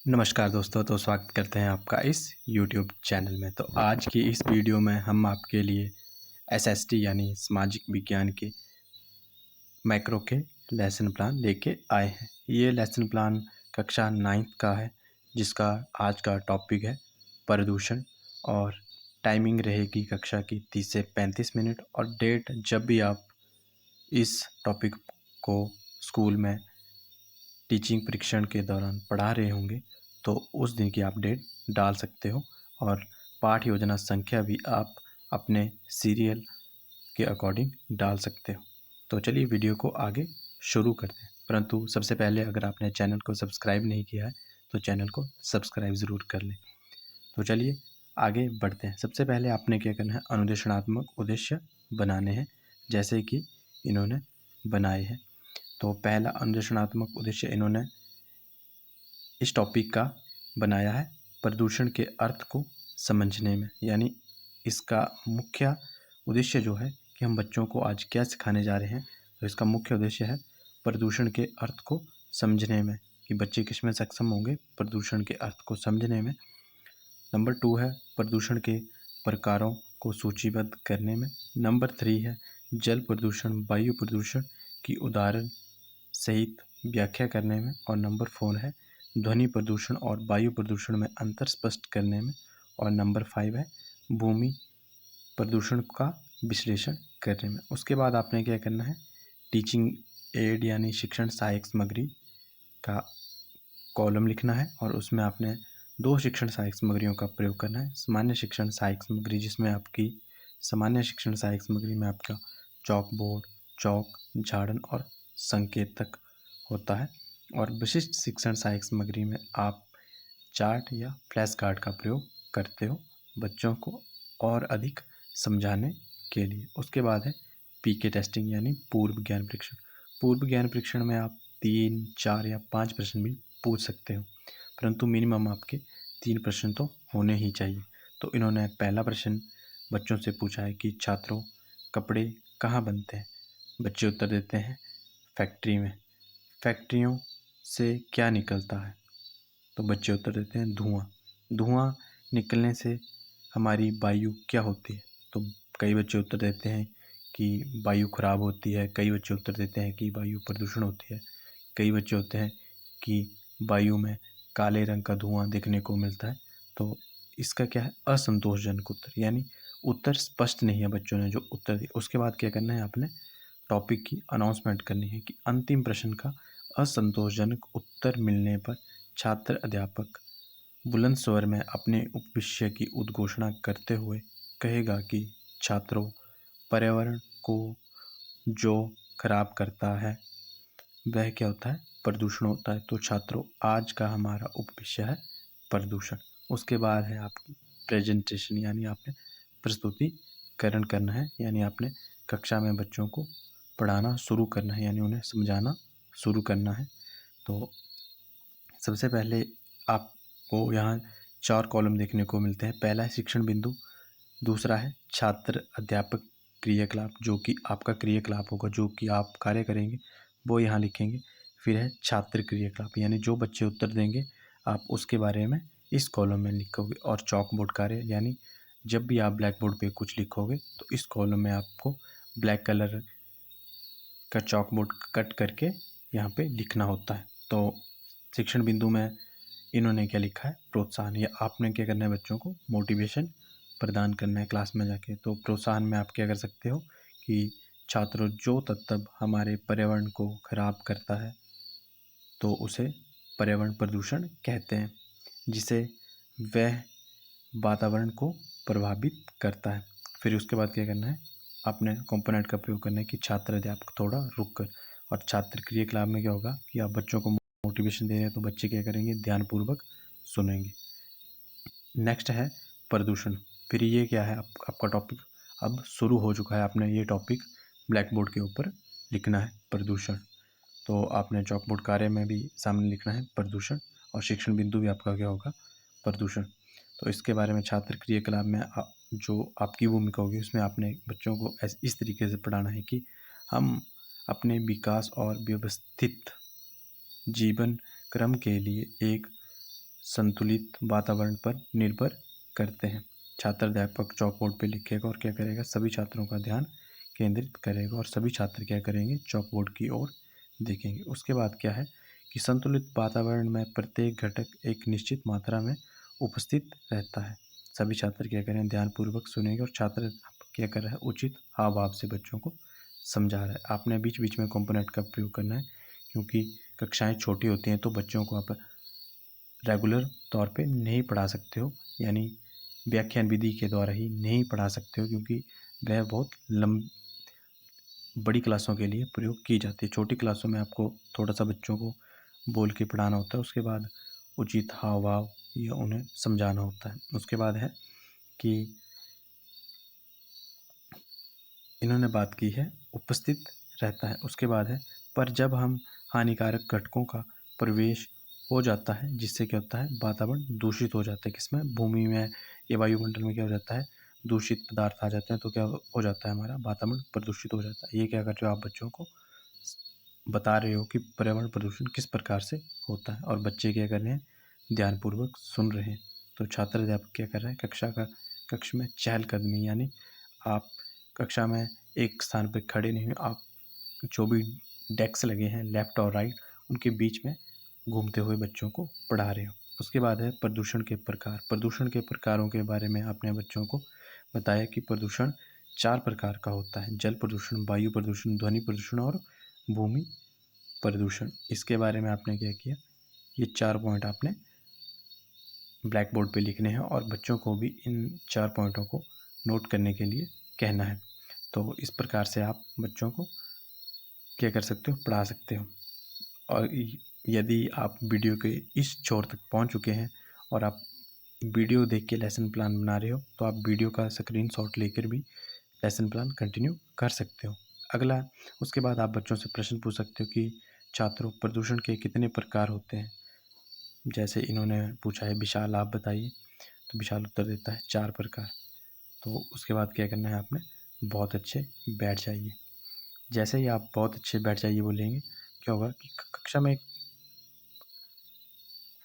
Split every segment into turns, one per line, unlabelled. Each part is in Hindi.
नमस्कार दोस्तों, तो स्वागत करते हैं आपका इस YouTube चैनल में। तो आज की इस वीडियो में हम आपके लिए SST यानी सामाजिक विज्ञान के मैक्रो के लेसन प्लान लेके आए हैं। ये लेसन प्लान कक्षा 9th का है, जिसका आज का टॉपिक है प्रदूषण, और टाइमिंग रहेगी कक्षा की 30 से 35 मिनट। और डेट, जब भी आप इस टॉपिक को स्कूल में टीचिंग परीक्षण के दौरान पढ़ा रहे होंगे, तो उस दिन की आप डेट डाल सकते हो। और पाठ योजना संख्या भी आप अपने सीरियल के अकॉर्डिंग डाल सकते हो। तो चलिए वीडियो को आगे शुरू करते हैं। परंतु सबसे पहले, अगर आपने चैनल को सब्सक्राइब नहीं किया है तो चैनल को सब्सक्राइब ज़रूर कर लें। तो चलिए आगे बढ़ते हैं। सबसे पहले आपने क्या करना है, अनुदेशात्मक उद्देश्य बनाने हैं, जैसे कि इन्होंने बनाए हैं। तो पहला अनुदेशात्मक उद्देश्य इन्होंने इस टॉपिक का बनाया है प्रदूषण के अर्थ को समझने में। यानी इसका मुख्य उद्देश्य जो है कि हम बच्चों को आज क्या सिखाने जा रहे हैं, तो इसका मुख्य उद्देश्य है प्रदूषण के अर्थ को समझने में, कि बच्चे किसमें सक्षम होंगे प्रदूषण के अर्थ को समझने में। नंबर 2 है प्रदूषण के प्रकारों को सूचीबद्ध करने में। नंबर 3 है जल प्रदूषण, वायु प्रदूषण की उदाहरण सहित व्याख्या करने में। और नंबर 4 है ध्वनि प्रदूषण और वायु प्रदूषण में अंतर स्पष्ट करने में। और नंबर 5 है भूमि प्रदूषण का विश्लेषण करने में। उसके बाद आपने क्या करना है, टीचिंग एड यानी शिक्षण सहायक सामग्री का कॉलम लिखना है, और उसमें आपने 2 शिक्षण सहायक सामग्रियों का प्रयोग करना है। सामान्य शिक्षण सहायक सामग्री, जिसमें आपकी सामान्य शिक्षण सहायक सामग्री में आपका चॉक बोर्ड, चौक, झाड़न और संकेतक होता है। और विशिष्ट शिक्षण सहायक सामग्री में आप चार्ट या फ्लैश कार्ड का प्रयोग करते हो बच्चों को और अधिक समझाने के लिए। उसके बाद है पीके टेस्टिंग यानी पूर्व ज्ञान परीक्षण। पूर्व ज्ञान परीक्षण में आप 3, 4 या 5 प्रश्न भी पूछ सकते हो, परंतु मिनिमम आपके 3 प्रश्न तो होने ही चाहिए। तो इन्होंने पहला प्रश्न बच्चों से पूछा है कि छात्रों, कपड़े कहाँ बनते हैं? बच्चे उत्तर देते हैं फैक्ट्री में। फैक्ट्रियों से क्या निकलता है? तो बच्चे उत्तर देते हैं धुआं। धुआं निकलने से हमारी वायु क्या होती है? तो कई बच्चे उत्तर देते हैं कि वायु खराब होती है, कई बच्चे उत्तर देते हैं कि वायु प्रदूषण होती है, कई बच्चे होते हैं कि वायु में काले रंग का धुआं देखने को मिलता है। तो इसका क्या है, असंतोषजनक उत्तर, यानी उत्तर स्पष्ट नहीं है बच्चों ने जो उत्तर दिया। उसके बाद क्या करना है, आपने टॉपिक की अनाउंसमेंट करनी है कि अंतिम प्रश्न का असंतोषजनक उत्तर मिलने पर छात्र अध्यापक बुलंद स्वर में अपने उपविषय की उद्घोषणा करते हुए कहेगा कि छात्रों, पर्यावरण को जो खराब करता है वह क्या होता है, प्रदूषण होता है। तो छात्रों, आज का हमारा उपविषय है प्रदूषण। उसके बाद है आपकी प्रेजेंटेशन, यानी आपने प्रस्तुतिकरण करना है, यानी आपने कक्षा में बच्चों को पढ़ाना शुरू करना है, यानी उन्हें समझाना शुरू करना है। तो सबसे पहले आपको यहाँ 4 कॉलम देखने को मिलते हैं। पहला है शिक्षण बिंदु, दूसरा है छात्र अध्यापक क्रियाकलाप, जो कि आपका क्रियाकलाप होगा, जो कि आप कार्य करेंगे वो यहाँ लिखेंगे। फिर है छात्र क्रियाकलाप, यानी जो बच्चे उत्तर देंगे आप उसके बारे में इस कॉलम में लिखोगे। और चॉक बोर्ड कार्य, यानी जब भी आप ब्लैक बोर्ड पे कुछ लिखोगे तो इस कॉलम में आपको ब्लैक कलर का चॉक बोर्ड कट करके यहाँ पे लिखना होता है। तो शिक्षण बिंदु में इन्होंने क्या लिखा है, प्रोत्साहन, या आपने क्या करना है, बच्चों को मोटिवेशन प्रदान करना है क्लास में जाके। तो प्रोत्साहन में आप क्या कर सकते हो कि छात्रों, जो तत्व हमारे पर्यावरण को खराब करता है तो उसे पर्यावरण प्रदूषण कहते हैं, जिसे वह वातावरण को प्रभावित करता है। फिर उसके बाद क्या करना है, आपने कंपोनेंट का प्रयोग करना है कि छात्र अध्यापक थोड़ा रुक कर। और छात्र क्रियाकलाप में क्या होगा कि आप बच्चों को मोटिवेशन दे रहे हैं तो बच्चे क्या करेंगे, ध्यानपूर्वक सुनेंगे। नेक्स्ट है प्रदूषण। फिर ये क्या है, आपका टॉपिक अब शुरू हो चुका है, आपने ये टॉपिक ब्लैक बोर्ड के ऊपर लिखना है प्रदूषण। तो आपने चॉक बोर्ड कार्य में भी सामने लिखना है प्रदूषण, और शिक्षण बिंदु भी आपका क्या होगा, प्रदूषण। तो इसके बारे में छात्र क्रियाकलाप में जो आपकी भूमिका होगी उसमें आपने बच्चों को इस तरीके से पढ़ाना है कि हम अपने विकास और व्यवस्थित जीवन क्रम के लिए एक संतुलित वातावरण पर निर्भर करते हैं। छात्र अध्यापक चॉकबोर्ड पे लिखेगा और क्या करेगा, सभी छात्रों का ध्यान केंद्रित करेगा और सभी छात्र क्या करेंगे, चॉकबोर्ड की ओर देखेंगे। उसके बाद क्या है कि संतुलित वातावरण में प्रत्येक घटक एक निश्चित मात्रा में उपस्थित रहता है। सभी छात्र क्या करें, ध्यानपूर्वक सुनेंगे और छात्र क्या कर रहा है, उचित हाव भाव से बच्चों को समझा रहा है। आपने बीच बीच में कंपोनेंट का प्रयोग करना है, क्योंकि कक्षाएं छोटी होती हैं तो बच्चों को आप रेगुलर तौर पे नहीं पढ़ा सकते हो, यानी व्याख्यान विधि के द्वारा ही नहीं पढ़ा सकते हो, क्योंकि वह बहुत बड़ी क्लासों के लिए प्रयोग की जाती है। छोटी क्लासों में आपको थोड़ा सा बच्चों को बोल के पढ़ाना होता है, उसके बाद उचित हाव भाव या उन्हें समझाना होता है। उसके बाद है कि इन्होंने बात की है उपस्थित रहता है। उसके बाद है पर जब हम हानिकारक घटकों का प्रवेश हो जाता है, जिससे क्या होता है, वातावरण दूषित हो जाता है। किसमें, भूमि में या वायुमंडल में क्या हो जाता है, दूषित पदार्थ आ जाते हैं, तो क्या हो जाता है, हमारा वातावरण प्रदूषित हो जाता है। ये क्या कर रहे हो आप, बच्चों को बता रहे हो कि पर्यावरण प्रदूषण किस प्रकार से होता है, और बच्चे क्या कर रहे हैं, ध्यानपूर्वक सुन रहे हैं। तो छात्र अध्यापक क्या कर रहे हैं, कक्ष में चहलकदमी, यानी आप कक्षा में एक स्थान पर खड़े नहीं हो, आप जो भी डेस्क लगे हैं लेफ्ट और राइट, उनके बीच में घूमते हुए बच्चों को पढ़ा रहे हो। उसके बाद है प्रदूषण के प्रकार। प्रदूषण के प्रकारों के बारे में आपने बच्चों को बताया कि प्रदूषण 4 प्रकार का होता है: जल प्रदूषण, वायु प्रदूषण, ध्वनि प्रदूषण और भूमि प्रदूषण। इसके बारे में आपने क्या किया, ये 4 पॉइंट आपने ब्लैक बोर्ड पे लिखने हैं और बच्चों को भी इन 4 पॉइंटों को नोट करने के लिए कहना है। तो इस प्रकार से आप बच्चों को क्या कर सकते हो, पढ़ा सकते हो। और यदि आप वीडियो के इस छोर तक पहुंच चुके हैं और आप वीडियो देख के लेसन प्लान बना रहे हो, तो आप वीडियो का स्क्रीनशॉट लेकर भी लेसन प्लान कंटिन्यू कर सकते हो। अगला, उसके बाद आप बच्चों से प्रश्न पूछ सकते हो कि छात्रों, प्रदूषण के कितने प्रकार होते हैं। जैसे इन्होंने पूछा है, विशाल आप बताइए, तो विशाल उत्तर देता है 4 प्रकार। तो उसके बाद क्या करना है, आपने बहुत अच्छे बैठ जाइए। जैसे ही आप बहुत अच्छे बैठ जाइए बोलेंगे, क्या होगा कि कक्षा में एक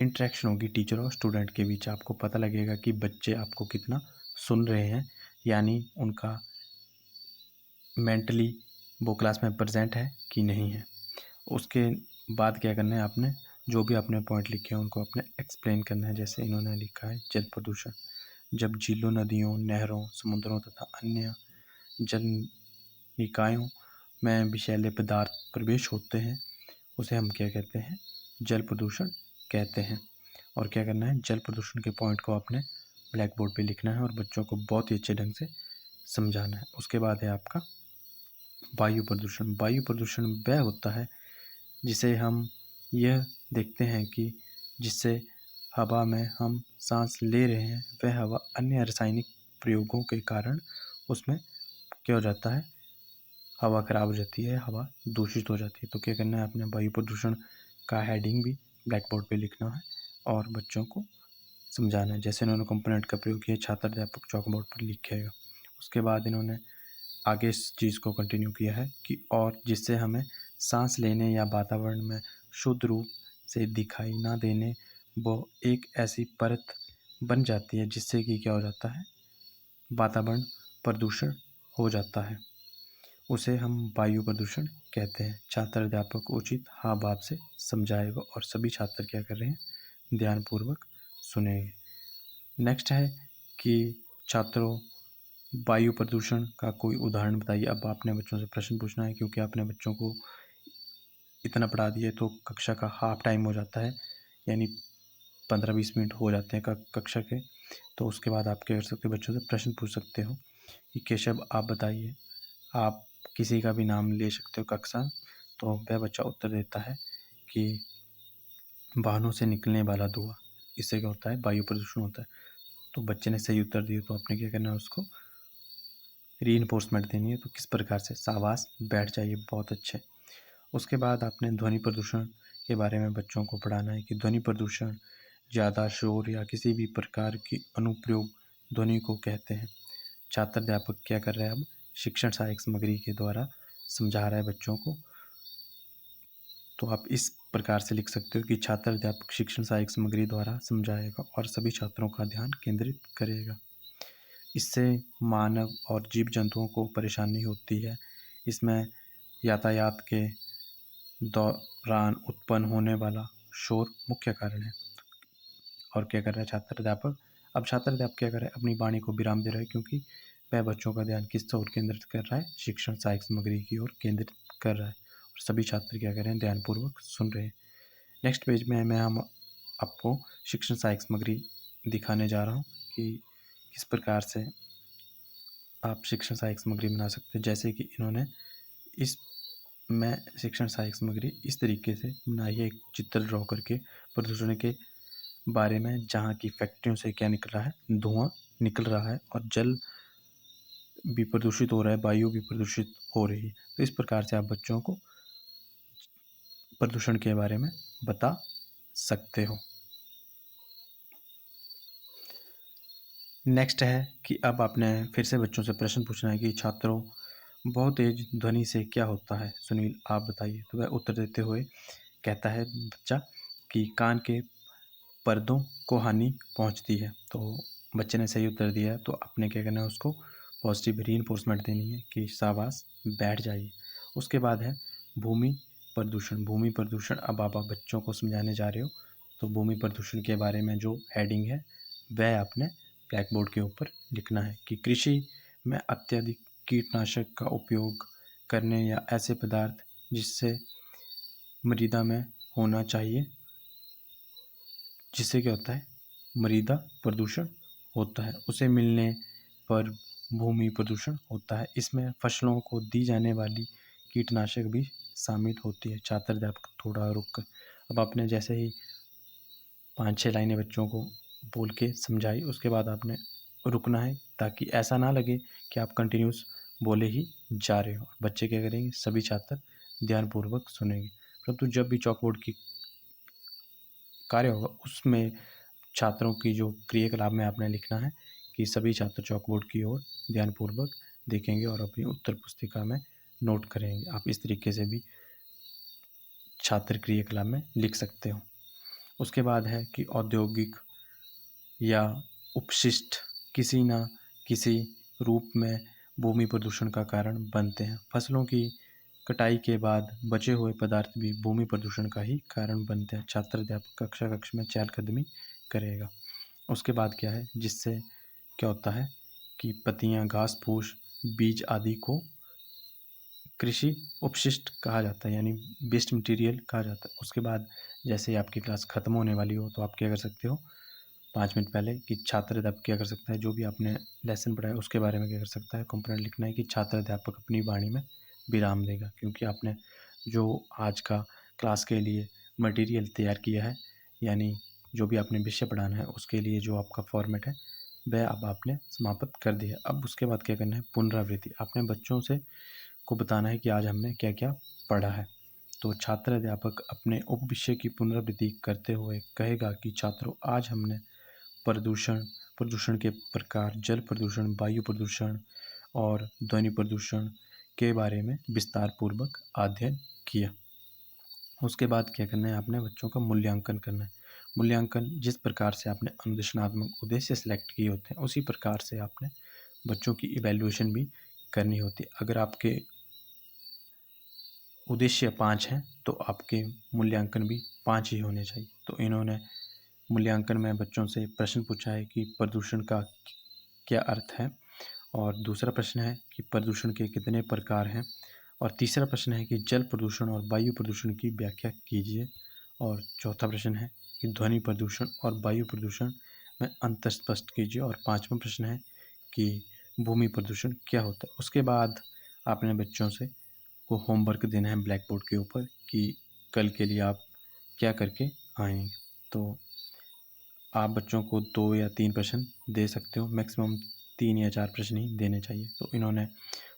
इंटरेक्शन होगी टीचर और स्टूडेंट के बीच। आपको पता लगेगा कि बच्चे आपको कितना सुन रहे हैं, यानी उनका मेंटली वो क्लास में प्रेजेंट है कि नहीं है। उसके बाद क्या करना है, आपने जो भी अपने पॉइंट लिखे हैं उनको अपने एक्सप्लेन करना है। जैसे इन्होंने लिखा है जल प्रदूषण, जब झीलों, नदियों, नहरों, समुद्रों तथा अन्य जल निकायों में विषैले पदार्थ प्रवेश होते हैं, उसे हम क्या कहते हैं, जल प्रदूषण कहते हैं। और क्या करना है, जल प्रदूषण के पॉइंट को आपने ब्लैक बोर्ड पे लिखना है और बच्चों को बहुत ही अच्छे ढंग से समझाना है। उसके बाद है आपका वायु प्रदूषण। वायु प्रदूषण वह होता है जिसे हम यह देखते हैं कि जिससे हवा में हम सांस ले रहे हैं, वह हवा अन्य रासायनिक प्रयोगों के कारण उसमें क्या हो जाता है, हवा खराब हो जाती है, हवा दूषित हो जाती है। तो क्या करना है, अपने वायु प्रदूषण का हेडिंग भी ब्लैक बोर्ड पे लिखना है और बच्चों को समझाना है। जैसे इन्होंने कंपोनेंट का प्रयोग किया, छात्र अध्यापक चौक बोर्ड पर लिखेगा। उसके बाद इन्होंने आगे इस चीज़ को कंटिन्यू किया है कि और जिससे हमें सांस लेने या वातावरण में शुद्ध रूप से दिखाई ना देने, वो एक ऐसी परत बन जाती है जिससे कि क्या हो जाता है, वातावरण प्रदूषण हो जाता है, उसे हम वायु प्रदूषण कहते हैं। छात्र अध्यापक उचित हाव भाव से समझाएगा और सभी छात्र क्या कर रहे हैं, ध्यानपूर्वक सुनेंगे। नेक्स्ट है कि छात्रों, वायु प्रदूषण का कोई उदाहरण बताइए। अब आपने बच्चों से प्रश्न पूछना है, क्योंकि आपने बच्चों को इतना पढ़ा दिया तो कक्षा का हाफ टाइम हो जाता है, यानी 15-20 मिनट हो जाते हैं कक्षा के। तो उसके बाद आप क्या कर सकते हो, बच्चों से प्रश्न पूछ सकते हो कि केशव आप बताइए, आप किसी का भी नाम ले सकते हो कक्षा, तो वह बच्चा उत्तर देता है कि वाहनों से निकलने वाला धुआं, इससे क्या होता है, वायु प्रदूषण होता है। तो बच्चे ने सही उत्तर दिया, तो आपने क्या करना है, उसको रीइंफोर्समेंट देनी है। तो किस प्रकार से, शाबाश, बैठ जाइए, बहुत अच्छे। उसके बाद आपने ध्वनि प्रदूषण के बारे में बच्चों को पढ़ाना है कि ध्वनि प्रदूषण ज़्यादा शोर या किसी भी प्रकार की अनुप्रयोग ध्वनि को कहते हैं। छात्र अध्यापक क्या कर रहा है, अब शिक्षण सहायक सामग्री के द्वारा समझा रहा है बच्चों को तो आप इस प्रकार से लिख सकते हो कि छात्र अध्यापक शिक्षण सहायक सामग्री द्वारा समझाएगा और सभी छात्रों का ध्यान केंद्रित करेगा। इससे मानव और जीव जंतुओं को परेशानी होती है। इसमें यातायात के दौरान उत्पन्न होने वाला शोर मुख्य कारण है। और क्या कर रहा है छात्र अध्यापक? अब छात्र अध्यापक क्या कर रहा है? अपनी वाणी को विराम दे रहा है, क्योंकि वह बच्चों का ध्यान किस ओर केंद्रित कर रहा है? शिक्षण सहायक सामग्री की ओर केंद्रित कर रहा है। और सभी छात्र क्या कर रहे हैं? ध्यानपूर्वक सुन रहे हैं। नेक्स्ट पेज में हम आपको शिक्षण सहायक सामग्री दिखाने जा रहा हूँ कि किस प्रकार से आप शिक्षण सहायक सामग्री बना सकते हैं। जैसे कि इन्होंने इस में शिक्षण सहायक सामग्री इस तरीके से बनाई है, एक चित्र ड्रॉ करके प्रदूषण के बारे में, जहाँ की फैक्ट्रियों से क्या निकल रहा है? धुआं निकल रहा है और जल भी प्रदूषित हो रहा है, वायु भी प्रदूषित हो रही है। तो इस प्रकार से आप बच्चों को प्रदूषण के बारे में बता सकते हो। नेक्स्ट है कि अब आपने फिर से बच्चों से प्रश्न पूछना है कि छात्रों, बहुत तेज ध्वनि से क्या होता है? सुनील, आप बताइए। तो वह उत्तर देते हुए कहता है बच्चा कि कान के पर्दों को हानि पहुंचती है। तो बच्चे ने सही उत्तर दिया है, तो आपने क्या करना है? उसको पॉजिटिव रीइंफोर्समेंट देनी है कि शाबाश, बैठ जाइए। उसके बाद है भूमि प्रदूषण। भूमि प्रदूषण अब आप बच्चों को समझाने जा रहे हो, तो भूमि प्रदूषण के बारे में जो हेडिंग है वह आपने ब्लैक बोर्ड के ऊपर लिखना है कि कृषि में अत्यधिक कीटनाशक का उपयोग करने या ऐसे पदार्थ जिससे मृदा में होना चाहिए, जिससे क्या होता है? मृदा प्रदूषण होता है, उसे मिलने पर भूमि प्रदूषण होता है। इसमें फसलों को दी जाने वाली कीटनाशक भी शामिल होती है। छात्र अध्यापक थोड़ा रुक कर, अब आपने जैसे ही 5-6 लाइनें बच्चों को बोल के समझाई, उसके बाद आपने रुकना है, ताकि ऐसा ना लगे कि आप कंटिन्यूस बोले ही जा रहे हो। बच्चे क्या करेंगे? सभी छात्र ध्यानपूर्वक सुनेंगे। परंतु जब भी चॉकबोर्ड की कार्य होगा, उसमें छात्रों की जो क्रियाकलाप में आपने लिखना है कि सभी छात्र चॉकबोर्ड की ओर ध्यानपूर्वक देखेंगे और अपनी उत्तर पुस्तिका में नोट करेंगे। आप इस तरीके से भी छात्र क्रियाकलाप में लिख सकते हो। उसके बाद है कि औद्योगिक या अपशिष्ट किसी न किसी रूप में भूमि प्रदूषण का कारण बनते हैं। फसलों की कटाई के बाद बचे हुए पदार्थ भी भूमि प्रदूषण का ही कारण बनते हैं। छात्र अध्यापक कक्ष में चहलकदमी करेगा। उसके बाद क्या है? जिससे क्या होता है कि पत्तियां, घास फूस, बीज आदि को कृषि अपशिष्ट कहा जाता है, यानी वेस्ट मटेरियल कहा जाता है। उसके बाद जैसे आपकी क्लास ख़त्म होने वाली हो, तो आप क्या कर सकते हो? 5 मिनट पहले कि छात्र अध्यापक क्या कर सकता है? जो भी आपने लेसन पढ़ा है उसके बारे में क्या कर सकता है? कंपोनेंट लिखना है कि छात्र अध्यापक अपनी वाणी में विराम देगा, क्योंकि आपने जो आज का क्लास के लिए मटेरियल तैयार किया है, यानी जो भी आपने विषय पढ़ाना है उसके लिए जो आपका फॉर्मेट है वह अब आपने समाप्त कर दिया। अब उसके बाद क्या करना है? पुनरावृत्ति। आपने बच्चों से को बताना है कि आज हमने क्या क्या पढ़ा है। तो छात्र अध्यापक अपने उप विषय की पुनरावृत्ति करते हुए कहेगा कि छात्रों, आज हमने प्रदूषण, प्रदूषण के प्रकार, जल प्रदूषण, वायु प्रदूषण और ध्वनि प्रदूषण के बारे में विस्तार पूर्वक अध्ययन किया। उसके बाद क्या करना है? आपने बच्चों का मूल्यांकन करना है। मूल्यांकन जिस प्रकार से आपने अनुदेशात्मक उद्देश्य सेलेक्ट किए होते हैं, उसी प्रकार से आपने बच्चों की इवैल्यूएशन भी करनी होती है। अगर आपके उद्देश्य 5 हैं तो आपके मूल्यांकन भी 5 ही होने चाहिए। तो इन्होंने मूल्यांकन में बच्चों से प्रश्न पूछा है कि प्रदूषण का क्या अर्थ है, और दूसरा प्रश्न है कि प्रदूषण के कितने प्रकार हैं, और तीसरा प्रश्न है कि जल प्रदूषण और वायु प्रदूषण की व्याख्या कीजिए, और चौथा प्रश्न है कि ध्वनि प्रदूषण और वायु प्रदूषण में अंतर स्पष्ट कीजिए, और पाँचवा प्रश्न है कि भूमि प्रदूषण क्या होता है। उसके बाद आपने बच्चों से को होमवर्क देना है ब्लैक बोर्ड के ऊपर कि कल के लिए आप क्या करके आएंगे। तो आप बच्चों को 2 या 3 प्रश्न दे सकते हो, मैक्सिमम 3 या 4 प्रश्न ही देने चाहिए। तो इन्होंने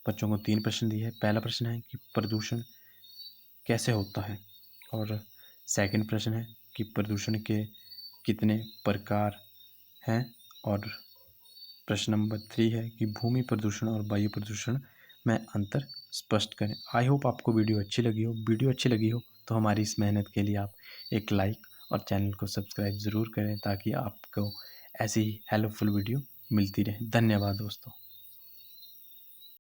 बच्चों को 3 प्रश्न दिए हैं। पहला प्रश्न है कि प्रदूषण कैसे होता है, और सेकंड प्रश्न है कि प्रदूषण के कितने प्रकार हैं, और प्रश्न नंबर 3 है कि भूमि प्रदूषण और वायु प्रदूषण में अंतर स्पष्ट करें। आई होप आपको वीडियो अच्छी लगी हो। वीडियो अच्छी लगी हो तो हमारी इस मेहनत के लिए आप एक लाइक और चैनल को सब्सक्राइब ज़रूर करें ताकि आपको ऐसी ही हेल्पफुल वीडियो मिलती रहे। धन्यवाद दोस्तों।